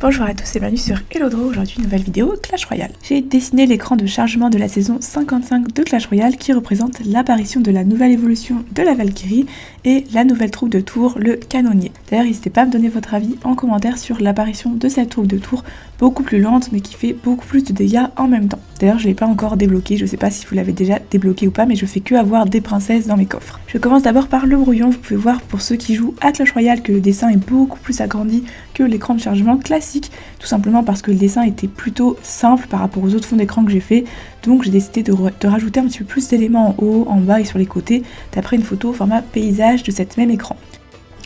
Bonjour à tous et bienvenue sur Hello-Draw, aujourd'hui une nouvelle vidéo Clash Royale. J'ai dessiné l'écran de chargement de la saison 55 de Clash Royale qui représente l'apparition de la nouvelle évolution de la Valkyrie et la nouvelle troupe de tour, le Canonnier. D'ailleurs n'hésitez pas à me donner votre avis en commentaire sur l'apparition de cette troupe de tour beaucoup plus lente mais qui fait beaucoup plus de dégâts en même temps. D'ailleurs je ne l'ai pas encore débloqué, je ne sais pas si vous l'avez déjà débloqué ou pas, mais je fais que avoir des princesses dans mes coffres. Je commence d'abord par le brouillon. Vous pouvez voir pour ceux qui jouent à Clash Royale que le dessin est beaucoup plus agrandi que l'écran de chargement classique, tout simplement parce que le dessin était plutôt simple par rapport aux autres fonds d'écran que j'ai fait, donc j'ai décidé de rajouter un petit peu plus d'éléments en haut, en bas et sur les côtés, d'après une photo au format paysage de cet même écran.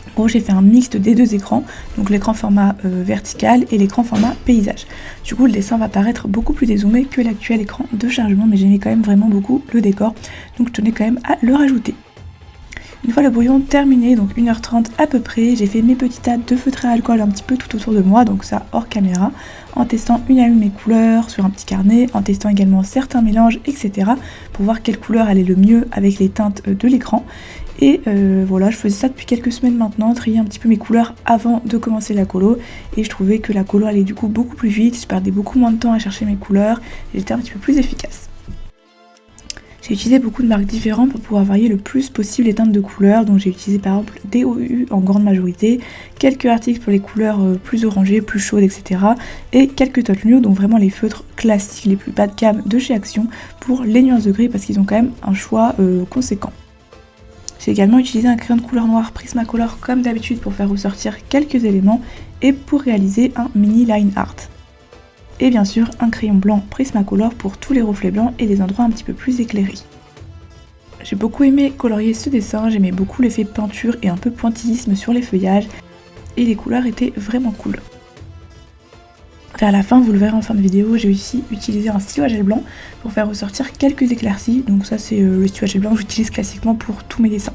En gros, j'ai fait un mixte des deux écrans, donc l'écran format vertical et l'écran format paysage. Du coup, le dessin va paraître beaucoup plus dézoomé que l'actuel écran de chargement, mais j'aimais quand même vraiment beaucoup le décor, donc je tenais quand même à le rajouter. Une fois le brouillon terminé, donc 1h30 à peu près, j'ai fait mes petits tas de feutres à alcool un petit peu tout autour de moi, donc ça hors caméra, en testant une à une mes couleurs sur un petit carnet, en testant également certains mélanges, etc. pour voir quelle couleur allait le mieux avec les teintes de l'écran. Et voilà, je faisais ça depuis quelques semaines maintenant, trier un petit peu mes couleurs avant de commencer la colo, et je trouvais que la colo allait du coup beaucoup plus vite, je perdais beaucoup moins de temps à chercher mes couleurs, et j'étais un petit peu plus efficace. J'ai utilisé beaucoup de marques différentes pour pouvoir varier le plus possible les teintes de couleurs, donc j'ai utilisé par exemple des OU en grande majorité, quelques articles pour les couleurs plus orangées, plus chaudes, etc. et quelques Tottenham, donc vraiment les feutres classiques les plus bas de gamme de chez Action pour les nuances de gris parce qu'ils ont quand même un choix conséquent. J'ai également utilisé un crayon de couleur noire Prismacolor comme d'habitude pour faire ressortir quelques éléments et pour réaliser un mini line art. Et bien sûr un crayon blanc Prismacolor pour tous les reflets blancs et les endroits un petit peu plus éclairés. J'ai beaucoup aimé colorier ce dessin, j'aimais beaucoup l'effet peinture et un peu pointillisme sur les feuillages et les couleurs étaient vraiment cool. Vers la fin, vous le verrez en fin de vidéo, j'ai aussi utilisé un stylo à gel blanc pour faire ressortir quelques éclaircies, donc ça c'est le stylo à gel blanc que j'utilise classiquement pour tous mes dessins.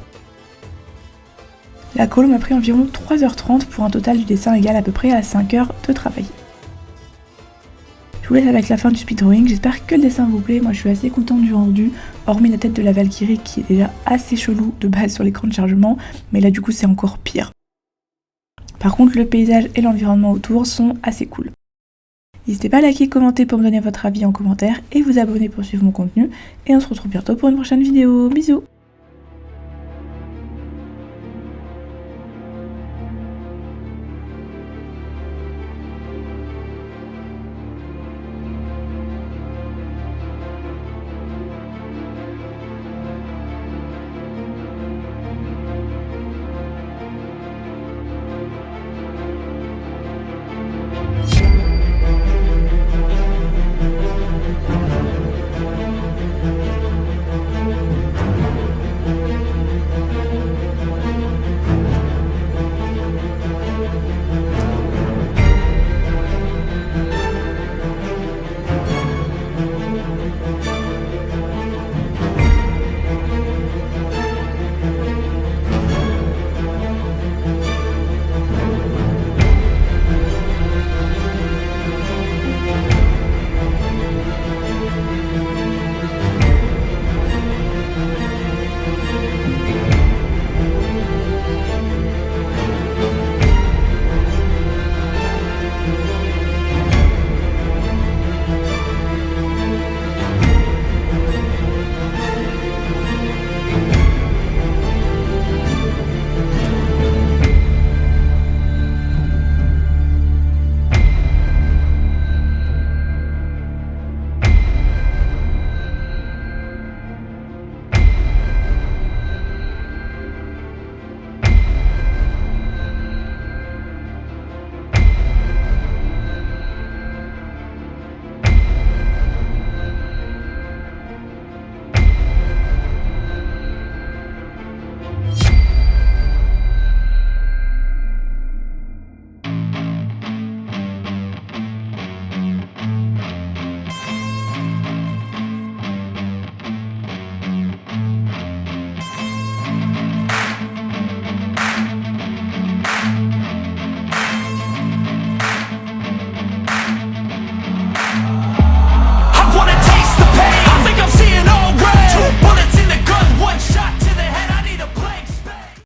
La colo m'a pris environ 3h30 pour un total du dessin égal à peu près à 5 heures de travail. Je vous laisse avec la fin du speed drawing, j'espère que le dessin vous plaît, moi je suis assez contente du rendu, hormis la tête de la Valkyrie qui est déjà assez chelou de base sur l'écran de chargement, mais là du coup c'est encore pire. Par contre le paysage et l'environnement autour sont assez cool. N'hésitez pas à liker, commenter pour me donner votre avis en commentaire et vous abonner pour suivre mon contenu, et on se retrouve bientôt pour une prochaine vidéo, bisous.